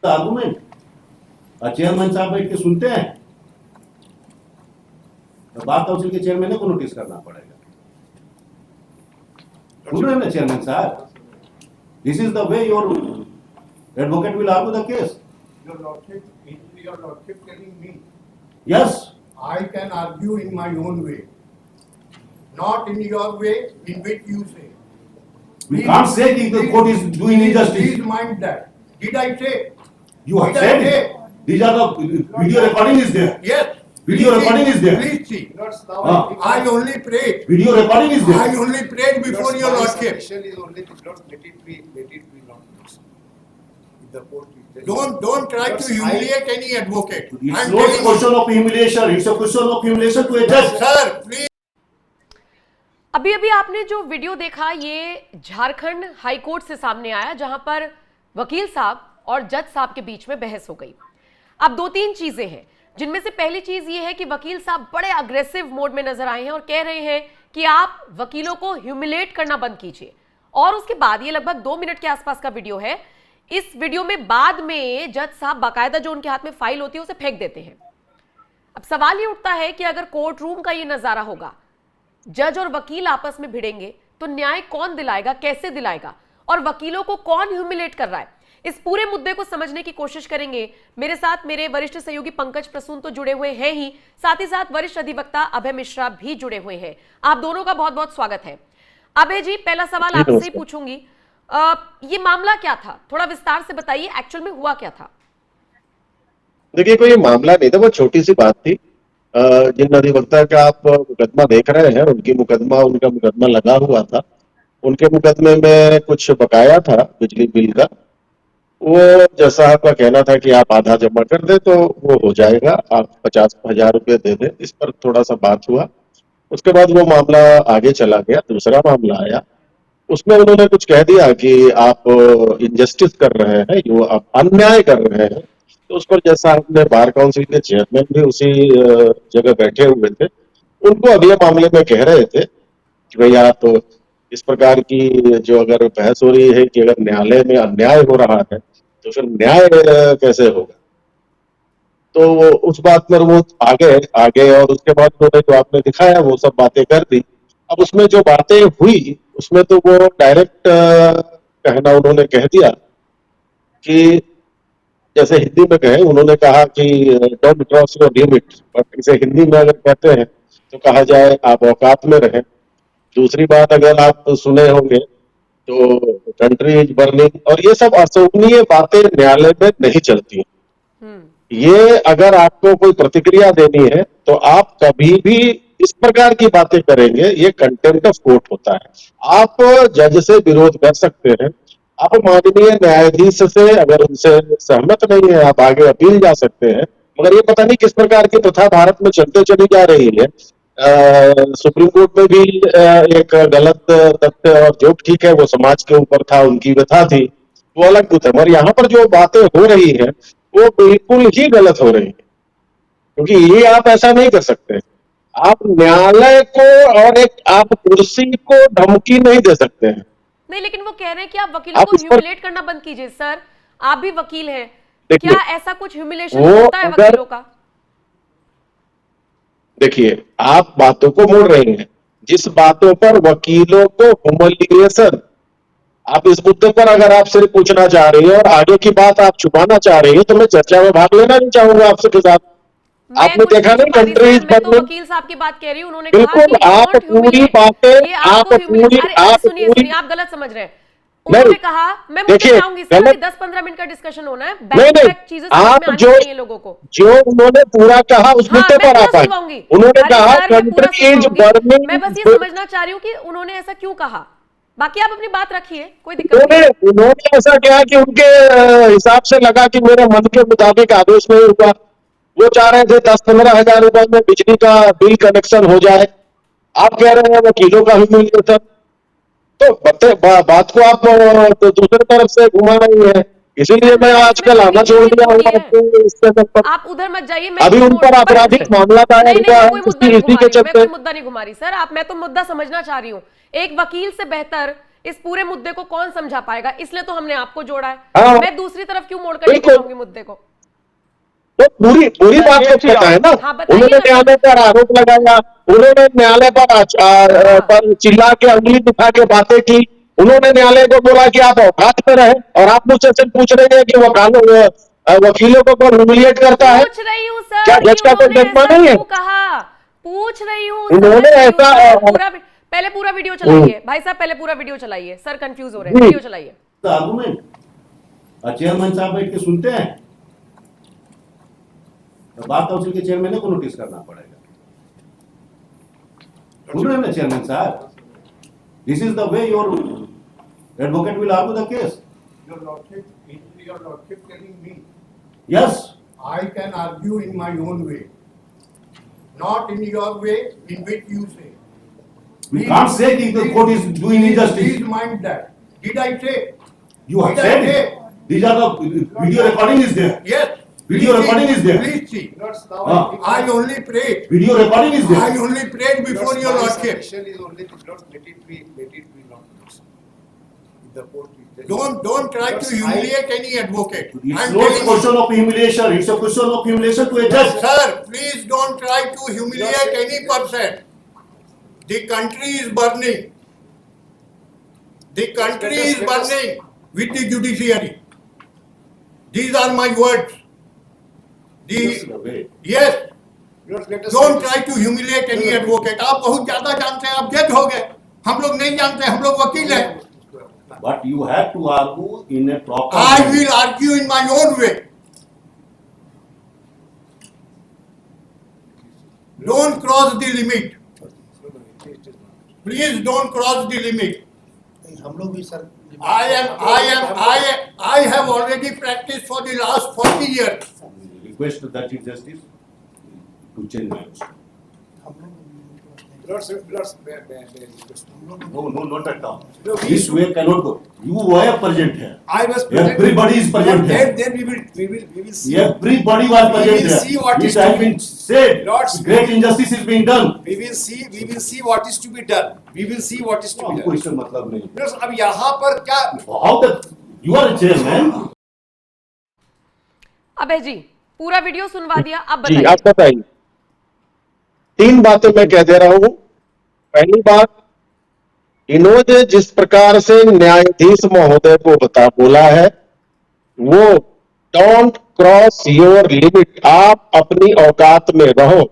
Argument. Chairman साहब बैठ के सुनते हैं तो बार काउंसिल के चेयरमैन को नोटिस करना पड़ेगा। सुन रहे हैं ना चेयरमैन साहब? This is the way your advocate will argue the case. Your lordship telling me Yes. I can argue in my own way, not in your way in which you say. You can't say that the court is doing injustice. Please mind that. Did I say? You have Did I said say? it. These are the video recording is there. Yes. Video recording is there. Please see. Ah. I only prayed. Video recording is there. I only prayed before your lordship. Is only the Lord, let it be not. The court is there. Don't try to humiliate any advocate. It's I'm not a telling you. question of humiliation. It's a question of humiliation to a judge. Sir, please. अभी अभी आपने जो video देखा ये Jharkhand high court से सामने आया, जहां पर वकील साहब और जज साहब के बीच में बहस हो गई। अब दो तीन चीजें हैं, जिनमें से पहली चीज ये है कि वकील साहब बड़े अग्रेसिव मोड में नजर आए हैं और कह रहे हैं कि आप वकीलों को ह्यूमिलेट करना बंद कीजिए। और उसके बाद ये लगभग 2 मिनट के आसपास का वीडियो है। इस वीडियो में बाद में जज साहब बाकायदा जो उनके हाथ में फाइल होती है उसे फेंक देते हैं। अब सवाल ये उठता है कि अगर कोर्ट रूम का ये नजारा होगा, जज और वकील आपस में भिड़ेंगे तो न्याय कौन दिलाएगा, कैसे दिलाएगा, और वकीलों को कौन ह्यूमिलेट कर रहा है? इस पूरे मुद्दे को समझने की कोशिश करेंगे। मेरे साथ मेरे वरिष्ठ सहयोगी पंकज प्रसून तो जुड़े हुए हैं ही, साथ ही साथ वरिष्ठ अधिवक्ता अभय मिश्रा भी जुड़े हुए हैं। आप दोनों का बहुत बहुत स्वागत है। अभय जी, पहला सवाल आपसे ही पूछूंगी, ये मामला क्या था, थोड़ा विस्तार से बताइए, एक्चुअल में हुआ क्या था? देखिए, कोई मामला नहीं था, वो छोटी सी बात थी। जिन अधिवक्ता का आप मुकदमा देख रहे हैं उनका मुकदमा लगा हुआ था। उनके मुकदमे में कुछ बकाया था बिजली बिल का। वो जज साहब का कहना था कि आप आधा जमा कर दे तो वो हो जाएगा, आप 50,000 रुपये दे दें। इस पर थोड़ा सा बात हुआ, उसके बाद वो मामला आगे चला गया। दूसरा मामला आया, उसमें उन्होंने कुछ कह दिया कि आप इनजस्टिस कर रहे हैं, यो आप अन्याय कर रहे हैं। तो उस पर जज साहब ने, बार काउंसिल के चेयरमैन भी उसी जगह बैठे हुए थे, उनको अभी मामले में कह रहे थे कि भाई आप इस प्रकार की जो अगर बहस हो रही है कि अगर न्यायालय में अन्याय हो रहा है तो फिर न्याय कैसे होगा। तो वो उस बात पर वो आगे और उसके बाद उन्होंने जो आपने दिखाया वो सब बातें कर दी। अब उसमें जो बातें हुई उसमें तो वो डायरेक्ट कहना उन्होंने कह दिया कि जैसे हिंदी में कहे, उन्होंने कहा कि don't cross your limit, but इसे हिंदी में अगर कहते हैं तो कहा जाए आप औकात में रहें। दूसरी बात अगर आप सुने होंगे तो कंट्री इज बर्निंग, और ये सब अशोभनीय बातें न्यायालय में नहीं चलती। ये अगर आपको कोई प्रतिक्रिया देनी है तो आप कभी भी इस प्रकार की बातें करेंगे, ये कंटेम्प्ट ऑफ कोर्ट होता है। आप जज से विरोध कर सकते हैं, आप माननीय न्यायाधीश से अगर उनसे सहमत नहीं है आप आगे अपील जा सकते हैं, मगर ये पता नहीं किस प्रकार की प्रथा भारत में चलते चली जा रही है। सुप्रीम कोर्ट में भी एक गलत तथ्य, और जो ठीक है वो समाज के ऊपर था, उनकी व्यथा थी, वो अलग कुछ है, मगर यहाँ पर जो बातें हो रही है वो बिल्कुल ही गलत हो रही है। क्योंकि ये आप ऐसा नहीं कर सकते, आप न्यायालय को और एक आप कुर्सी को धमकी नहीं दे सकते हैं। नहीं, लेकिन वो कह रहे हैं कि आप वकीलों को ह्यूमिलेट करना बंद कीजिए। सर, आप भी वकील हैं, क्या ऐसा कुछ ह्यूमिलेशन होता है वकीलों का? देखिए, आप बातों को मोड़ रहे हैं। जिस बातों पर वकीलों को ह्यूमिलिएशन, आप इस मुद्दे पर अगर आप सिर्फ पूछना चाह रही है और आगे की बात आप छुपाना चाह रही है तो मैं चर्चा में भाग लेना नहीं चाहूंगा आपके साथ। आपने देखा नहीं कंट्री इज बर्निंग, तो वकील साहब की बात कह रही हूं, उन्होंने बिल्कुल आप पूरी बातें आप गलत समझ रहे हैं। उन्होंने कहा, मैं मुझे चाहूंगी सर, 10-15 मिनट का डिस्कशन होना है, बैक चीजें आप जो लोगों को जो उन्होंने पूरा कहा उस मुद्दे पर आप आए। उन्होंने कहा कंट्री इज बर्निंग। मैं बस ये समझना चाह रही हूँ कि उन्होंने ऐसा क्यों कहा, बाकी आप अपनी बात रखिए, कोई दिक्कत नहीं। उन्होंने ऐसा किया कि उनके हिसाब से लगा कि मेरे मन के मुताबिक आदेश नहीं हुआ। वो चाह रहे थे 10-15 हजार रुपए में बिजली का बिल कनेक्शन हो जाए, आप कह रहे हैं वकीलों का ह्यूमिलिएशन। तो बात को आप तो दूसरी तरफ से घुमा रही है, इसीलिए मैं आजकल आना छोड़ दिया हूँ। आप उधर मत जाइए, अभी उन पर आपराधिक मामला दायर हुआ है इसी के चलते। मुद्दा नहीं घुमा रही सर, मैं तो मुद्दा समझना चाह रही हूँ। एक वकील से बेहतर इस पूरे मुद्दे को कौन समझा पाएगा, इसलिए तो हमने आपको जोड़ा है। हाँ। मैं दूसरी तरफ क्यों मोड़कर बिल्कुल। लेके जाऊंगी मुद्दे को? तो पूरी बात को पता है ना। हाँ, बताइए उन्होंने ना। न्यायालय पर आरोप लगाया, उन्होंने न्यायालय पर चिल्ला के उंगली दिखा के बातें की, उन्होंने न्यायालय को बोला कि आप औकात पर रहे, और आप मुझसे सिर्फ पूछ रहे हैं कि वकीलों को कौन ह्यूमिलिएट करता है? पूछ रही हूँ सर, क्या जज का कोई उन्होंने जज्बा ऐसा नहीं है? क्यों कहा? पूछ रही हूँ, उन्होंने समझ रही हूँ ऐसा- सर। पहले पूरा वीडियो चलाइए भाई साहब, पहले पूरा वीडियो चलाइए। सर कंफ्यूज हो रहे हैं, जी। वीडियो चलाइए। आर्गूमेंट चेयरमैन साहब बैठ के सुनते हैं, तो बार काउंसिल के चेयरमैन को नोटिस करना पड़ेगा। सुन रहे हैं ना चेयरमैन साहब, this is the way your advocate will argue the case. Your lordship telling me yes, I can argue in my own way, not in your way in which you say. we can't say that the court is doing injustice. Please mind that. Did I say? You have Did I said say? it. These are the video recording is there. Yes. Video Please recording see. is there. Please see. Ah. I only prayed. Video recording is I there. only prayed before your lordship. Submission is only, Lord, let it be not. The court is there. Don't try to humiliate any advocate. It's I'm not a telling question of humiliation. It's a question of humiliation to a you. judge. Sir, please don't try to humiliate any person. The country is burning. The country is burning with the judiciary. These are my words. This is The the way. yes. Lord, let us Don't try to humiliate any advocate. आप बहुत ज्यादा जानते हैं, आप जज हो गए। हम लोग नहीं जानते, हम लोग वकील हैं। But you have to argue in a proper I way. will argue in my own way. Don't cross the limit. Please don't cross the limit. हम लोग भी sir I have already practiced for the last 40 years. Request the Chief Justice to change my answer. No, not at all. No, we- This way cannot go. You were present here. I was present. Everybody is present Lord, here. Then we will see. Everybody was We present will here. see what It is has to be- been said. Lord, Great injustice is being done. We will see what is to be done. We will see what is to be हमको done. इससे मतलब नहीं। Lord, अब यहाँ पर क्या How the you are a chairman? अबे जी पूरा वीडियो सुनवा दिया, अब जी, बताइए। आप बताइए। 3 बातें मैं कह दे रहा हूं। पहली बात, इन्होंने जिस प्रकार से न्यायाधीश महोदय को बोला है, वो डोंट क्रॉस योर लिमिट, आप अपनी औकात में रहो।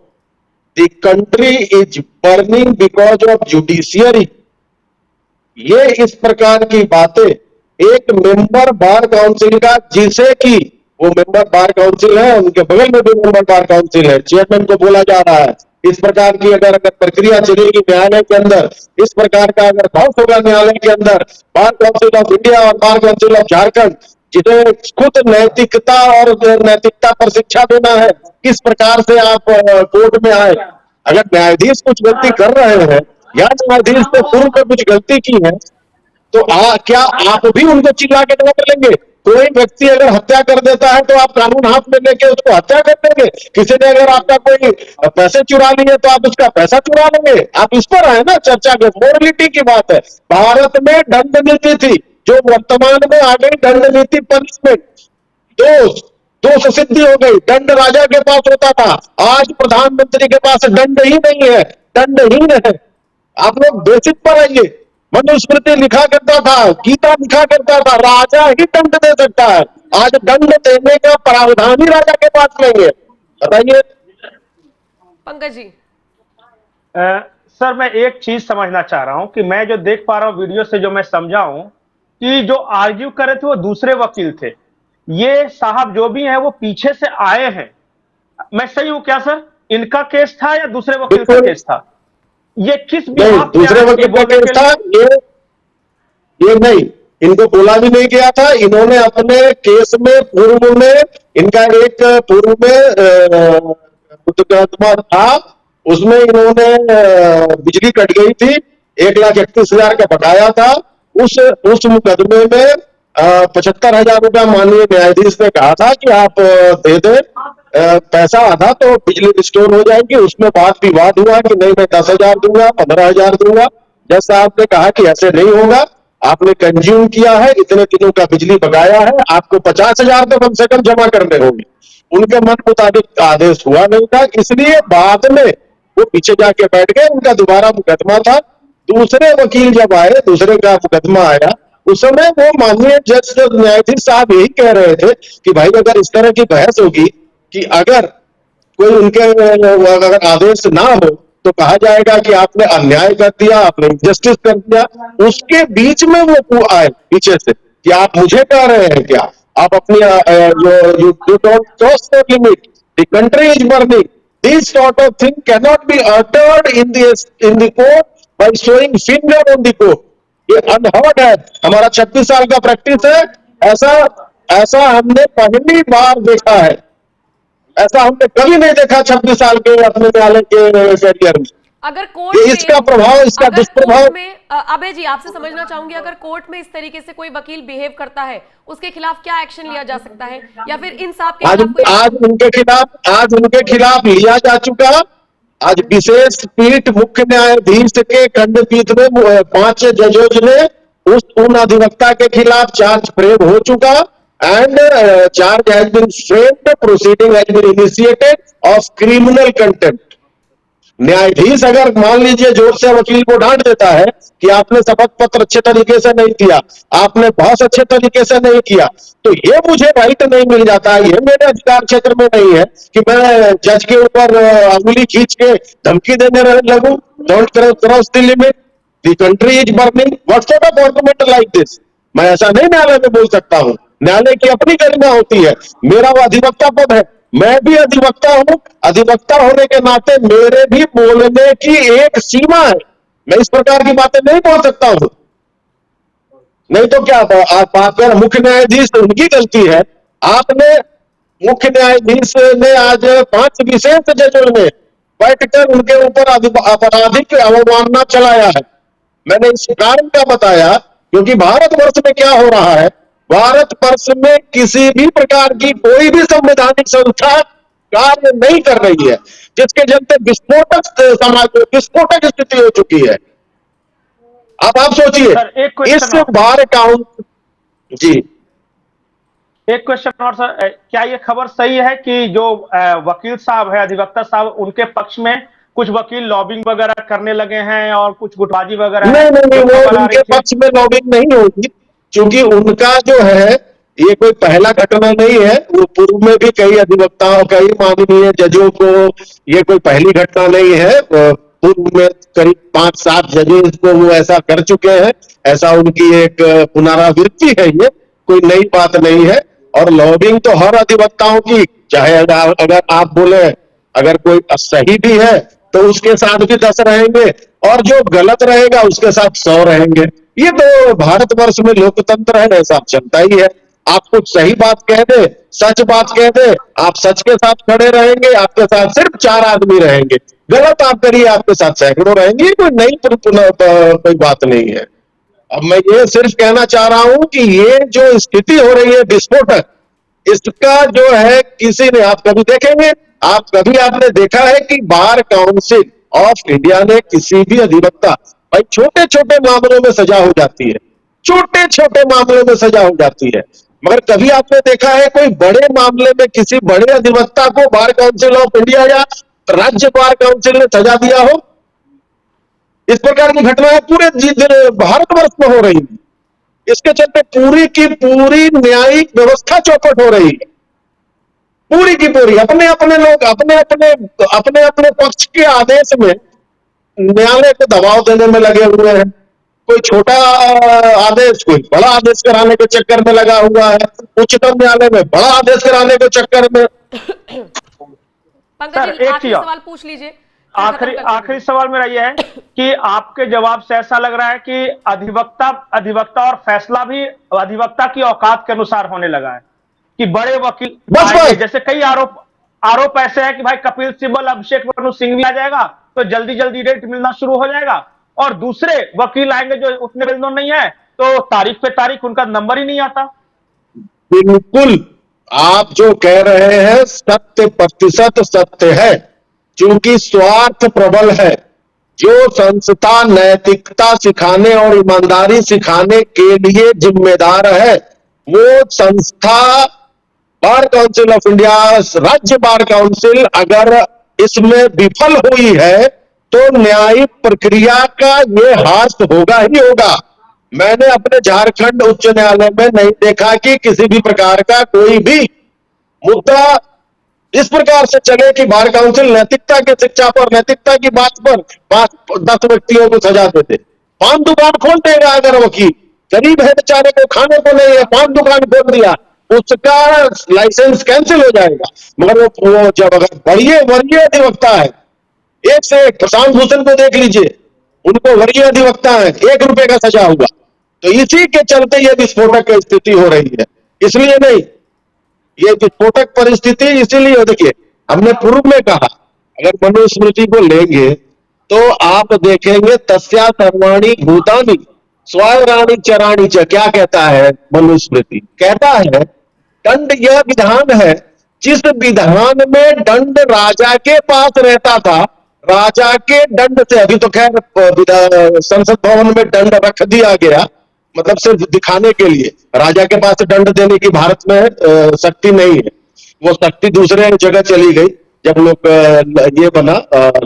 The country is burning because of judiciary. ये इस प्रकार की बातें एक मेंबर बार काउंसिल का, जिसे कि वो मेंबर बार काउंसिल है, उनके बगल में भी मेंबर बार काउंसिल है, चेयरमैन को बोला जा रहा है। इस प्रकार की अगर प्रक्रिया चलेगी न्यायालय के अंदर, इस प्रकार का अगर भाव होगा न्यायालय के अंदर, बार काउंसिल ऑफ इंडिया और बार काउंसिल ऑफ झारखंड, जिन्हें खुद नैतिकता और नैतिकता पर शिक्षा देना है, किस प्रकार से आप कोर्ट में आए। अगर न्यायाधीश कुछ गलती कर रहे हैं या न्यायाधीश ने पूर्व में कुछ गलती की है, तो क्या आप भी उनको चिल्ला के जवाब लेंगे? कोई व्यक्ति अगर हत्या कर देता है तो आप कानून हाथ में लेके उसको हत्या कर देंगे? किसी ने अगर आपका कोई पैसे चुरा लिए तो आप उसका पैसा चुरा लेंगे? आप इस पर है ना चर्चा के, मोरलिटी की बात है। भारत में दंड नीति थी, जो वर्तमान में आ गई दंड नीति पनिशमेंट, दोष सिद्धि हो गई। दंड राजा के पास होता था, आज प्रधानमंत्री के पास दंड ही नहीं है, दंडहीन है। आप लोग बेसिक पर आइए। मनुस्मृति लिखा करता था, गीता लिखा करता था, राजा ही दंड दे सकता है। आज दंड देने का प्रावधान ही राजा के पास नहीं है। बताइए पंकज जी। सर मैं एक चीज समझना चाह रहा हूं कि मैं जो देख पा रहा हूं वीडियो से, जो मैं समझा हूं कि जो आर्ग्यू कर रहे थे वो दूसरे वकील थे। ये साहब जो भी हैं वो पीछे से आए हैं। मैं सही हूं क्या सर? इनका केस था या दूसरे वकील का केस था? ये किस नहीं, बिहाफ पे दूसरे आए वकील ये का बोलने केस के था। लिए? ये नहीं, इनको बोला भी नहीं गया था। इन्होंने अपने केस में पूर्व में, इनका एक पूर्व में मुकदमा था, उसमें इन्होंने बिजली कट गई थी, 1,31,000 का बकाया था। उस मुकदमे में 75,000 रुपया माननीय न्यायाधीश ने कहा था कि आप दे दें पैसा आधा तो बिजली रिस्टोर हो जाएगी। उसमें बात विवाद हुआ कि नहीं मैं 10,000 दूंगा, 15,000 दूंगा। जज साहब ने कहा कि ऐसे नहीं होगा, आपने कंज्यूम किया है, इतने दिनों का बिजली बकाया है, आपको 50,000 तो कम से कम जमा करने होंगे। उनके मन मुताबिक आदेश हुआ नहीं था, इसलिए बाद में वो पीछे जाके बैठ गए। उनका दोबारा मुकदमा था। दूसरे वकील जब आए, दूसरे का मुकदमा आया, उस समय वो माननीय जज न्यायाधीश साहब यही कह रहे थे कि भाई अगर इस तरह की बहस होगी कि अगर कोई उनके अगर आदेश ना हो तो कहा जाएगा कि आपने अन्याय कर दिया, आपने इनजस्टिस कर दिया। उसके बीच में वो आए पीछे से कि आप मुझे कह रहे हैं क्या, आप अपनी you don't cross the limit, the country is burning, this sort of thing can not be uttered in the court by showing finger on the court. ये अनहर्ड है। हमारा 26 साल का प्रैक्टिस है। ऐसा ऐसा हमने पहली बार देखा है। ऐसा हमने कभी नहीं देखा 26 साल के अपने न्यायालय के करियर में। अगर कोर्ट ये में इसका प्रभाव, इसका अगर दुष्प्रभाव। कोर्ट में अभय जी आपसे समझना चाहूंगी, अगर कोर्ट में इस तरीके से कोई वकील बिहेव करता है उसके खिलाफ क्या एक्शन लिया जा सकता है, या फिर इंसाफ के आज खिलाफ कोई आज उनके खिलाफ लिया जा चुका। आज विशेष पीठ मुख्य न्यायाधीश के खंडपीठ में 5 जजों ने उन अधिवक्ता के खिलाफ चार्ज फ्रेम हो चुका and charge has been framed, proceeding has been initiated of criminal contempt. न्यायाधीश अगर मान लीजिए जोर से वकील को डांट देता है कि आपने शपथ पत्र अच्छे तरीके से नहीं दिया, आपने बहस अच्छे तरीके से नहीं किया, तो ये मुझे राइट नहीं मिल जाता, ये मेरे अधिकार क्षेत्र में नहीं है कि मैं जज के ऊपर अंगुली खींच के धमकी देने लगूं। Don't cross the limit, the country is burning, what sort of argument like this. मैं ऐसा नहीं न्यायालय में बोल सकता हूं। न्यायालय की अपनी गरिमा होती है। मेरा वो अधिवक्ता पद है, मैं भी अधिवक्ता हूं। अधिवक्ता होने के नाते मेरे भी बोलने की एक सीमा है। मैं इस प्रकार की बातें नहीं बोल सकता हूं। नहीं तो क्या आप अगर मुख्य न्यायाधीश, तो उनकी गलती है। आपने मुख्य न्यायाधीश ने आज 5 विशेष जजों में बैठकर उनके ऊपर आपराधिक अवमानना चलाया है। मैंने इस कारण का बताया क्योंकि भारतवर्ष में क्या हो रहा है, भारतवर्ष में किसी भी प्रकार की कोई भी संवैधानिक संस्था कार्य नहीं कर रही है, जिसके चलते विस्फोटक समाज में विस्फोटक स्थिति हो चुकी है। अब आप सर, एक सोचिए क्वेश्चन इस और। बार काउंट जी। एक क्वेश्चन और सर, क्या ये खबर सही है कि जो वकील साहब है, अधिवक्ता साहब, उनके पक्ष में कुछ वकील लॉबिंग वगैरह करने लगे हैं और कुछ गुटबाजी वगैरह है? नहीं, जो वो खबर आ उनके रही थी। पक्ष में लॉबिंग नहीं होगी, क्योंकि उनका जो है ये कोई पहला घटना नहीं है। वो पूर्व में भी कई अधिवक्ताओं, कई माननीय जजों को ये कोई पहली घटना नहीं है। पूर्व में करीब 5-7 जजेस को वो ऐसा कर चुके हैं। ऐसा उनकी एक पुनरावृत्ति है, ये कोई नई बात नहीं है। और लॉबिंग तो हर अधिवक्ताओं की, चाहे अगर आप बोले अगर कोई सही भी है तो उसके साथ भी 10 रहेंगे और जो गलत रहेगा उसके साथ 100 रहेंगे। ये तो भारतवर्ष में लोकतंत्र है, ऐसा चलता ही है। आप कुछ सही बात कह दे, सच बात कह दे, आप सच के साथ खड़े रहेंगे, आपके साथ सिर्फ 4 आदमी रहेंगे। गलत आप करिए, आपके साथ सैकड़ों रहेंगे। कोई नई कोई बात नहीं है। अब मैं ये सिर्फ कहना चाह रहा हूं कि ये जो स्थिति हो रही है विस्फोटक, इसका जो है किसी ने, आप कभी देखेंगे, आपने देखा है कि बार काउंसिल ऑफ इंडिया ने किसी भी अधिवक्ता, भाई छोटे छोटे मामलों में सजा हो जाती है, छोटे छोटे मामलों में सजा हो जाती है, मगर कभी आपने देखा है कोई बड़े मामले में किसी बड़े अधिवक्ता को बार काउंसिल ऑफ इंडिया या राज्य बार काउंसिल ने सजा दिया हो? इस प्रकार की घटनाएं पूरे भारतवर्ष में हो रही है। इसके चलते पूरी की पूरी न्यायिक व्यवस्था चौपट हो रही है, पूरी की पूरी। अपने अपने लोग अपने अपने पक्ष के आदेश में न्यायालय को दबाव देने में लगे हुए हैं। कोई छोटा आदेश, कोई बड़ा आदेश कराने के चक्कर में लगा हुआ है। उच्चतम न्यायालय में बड़ा आदेश कराने के चक्कर में। पंकज जी, आखिरी सवाल पूछ लीजिए। आखिरी सवाल मेरा यह है कि आपके जवाब से ऐसा लग रहा है कि अधिवक्ता और फैसला भी अधिवक्ता की औकात के अनुसार होने लगा है कि बड़े वकील जैसे कई आरोप ऐसे है कि भाई कपिल सिब्बल, अभिषेक मनु सिंघवी आ जाएगा तो जल्दी जल्दी रेट मिलना शुरू हो जाएगा, और दूसरे वकील आएंगे जो उतने वेल नोन नहीं है तो तारीख पे तारीख उनका नंबर ही नहीं आता। बिल्कुल आप जो कह रहे हैं 100% सत्य है, क्योंकि स्वार्थ प्रबल है। जो संस्था नैतिकता सिखाने और ईमानदारी सिखाने के लिए जिम्मेदार है, वो संस्था बार काउंसिल ऑफ इंडिया, राज्य बार काउंसिल अगर इसमें विफल हुई है तो न्यायिक प्रक्रिया का ये हाथ होगा ही होगा। मैंने अपने झारखंड उच्च न्यायालय में नहीं देखा कि किसी भी प्रकार का कोई भी मुद्दा इस प्रकार से चले कि बार काउंसिल नैतिकता की शिक्षा पर, नैतिकता की बात पर 5-10 व्यक्तियों को सजा देते। पान दुकान खोल देगा अगर वकील, गरीब है बेचारे को खाने को नहीं है, पान दुकान खोल दिया, उसका लाइसेंस कैंसिल हो जाएगा। मगर वो जब अगर वरीय अधिवक्ता है, एक से एक, प्रशांत भूषण को देख लीजिए, उनको वरीय अधिवक्ता है, 1 रुपए का सजा हुआ। तो इसी के चलते ये विस्फोटक स्थिति हो रही है, इसलिए नहीं, ये विस्फोटक परिस्थिति इसीलिए। देखिए, हमने पूर्व में कहा अगर मनुस्मृति को लेंगे तो आप देखेंगे तस्या सर्वाणी भूतानि स्वाराणी चराणी च, क्या कहता है मनुस्मृति? कहता है दंड यह विधान है जिस विधान में दंड राजा के पास रहता था, राजा के दंड से, अभी तो खैर संसद भवन में दंड रख दिया गया, मतलब सिर्फ दिखाने के लिए, राजा के पास दंड देने की भारत में शक्ति नहीं है, वो शक्ति दूसरे जगह चली गई जब लोग ये बना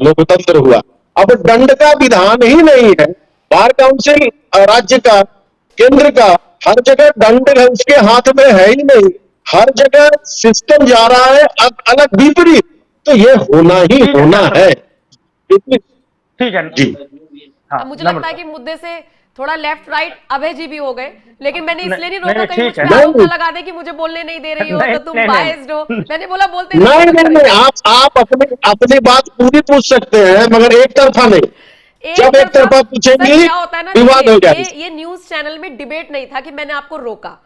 लोकतंत्र हुआ। अब दंड का विधान ही नहीं है, बार काउंसिल राज्य का, केंद्र का, हर जगह दंड है उसके हाथ में है ही नहीं, हर जगह सिस्टम जा रहा है अलग विपरीत, तो ये होना ही होना है। ठीक है जी हाँ, अब मुझे लगता है कि मुद्दे से थोड़ा लेफ्ट राइट अभय जी भी हो गए, लेकिन मैंने इसलिए नहीं रोका कहीं मुझ पे आरोप न लगा दे कि मुझे बोलने नहीं दे रही हो तो तुम बायस्ड हो। मैंने बोला बोलते नहीं, आप अपनी बात पूरी पूछ सकते हैं मगर एक तरफा नहीं। जब एक तरफा पूछेंगे क्या होता है ना, विवाद हो जाएगा। ये न्यूज चैनल में डिबेट नहीं था कि मैंने आपको रोका,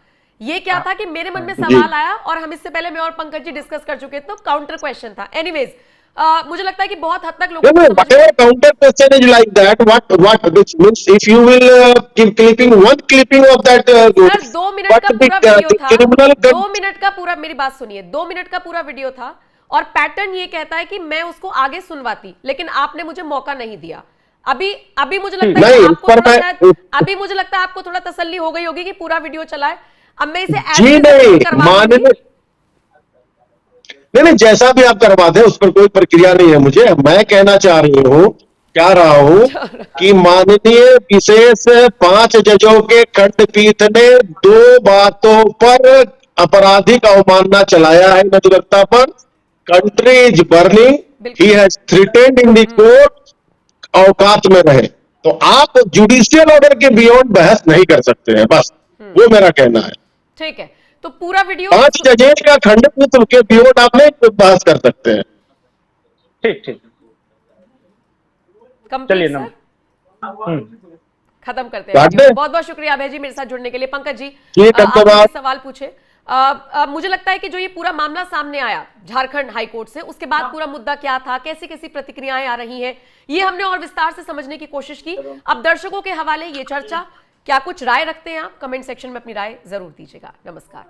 ये क्या था कि मेरे मन में सवाल आया और हम इससे पहले मैं और पंकज जी डिस्कस कर चुके थे, तो काउंटर क्वेश्चन था। एनीवेज, मुझे लगता है कि बहुत हद तक लोगों को whatever counter question is like that, what which means if you will give clipping, one clipping of that sir 2 minute का पूरा वीडियो था, 2 मिनट का पूरा, मेरी बात सुनिए, 2 मिनट का पूरा वीडियो था और पैटर्न ये कहता है कि मैं उसको आगे सुनवाती, लेकिन आपने मुझे मौका नहीं दिया। अभी मुझे लगता है आपको थोड़ा शायद, अभी मुझे लगता है आपको थोड़ा तसल्ली हो गई होगी कि पूरा वीडियो चला है। अब मैं इसे नहीं, जैसा भी आप करवा दें उस पर कोई प्रक्रिया नहीं है। मुझे, मैं कहना चाह रहा हूं कि माननीय विशेष 5 जजों के खंडपीठ ने 2 बातों पर आपराधिक अवमानना चलाया है अधिवक्ता पर। Country is burning, he has threatened in the court, औकात में रहे। तो आप जुडिशियल ऑर्डर के बियॉन्ड बहस नहीं कर सकते हैं, बस वो मेरा कहना है। ठीक है, तो पूरा वीडियो 5 जजेज का खंडपीठ के बियॉन्ड आप नहीं बहस कर सकते हैं। ठीक चलिए ना खत्म करते हैं। बहुत बहुत शुक्रिया अभय जी मेरे साथ जुड़ने के लिए। पंकज जी, आपने सवाल पूछे, मुझे लगता है कि जो ये पूरा मामला सामने आया झारखंड हाईकोर्ट से, उसके बाद पूरा मुद्दा क्या था, कैसी कैसी प्रतिक्रियाएं आ रही हैं, ये हमने और विस्तार से समझने की कोशिश की। अब दर्शकों के हवाले ये चर्चा, क्या कुछ राय रखते हैं आप, कमेंट सेक्शन में अपनी राय जरूर दीजिएगा। नमस्कार।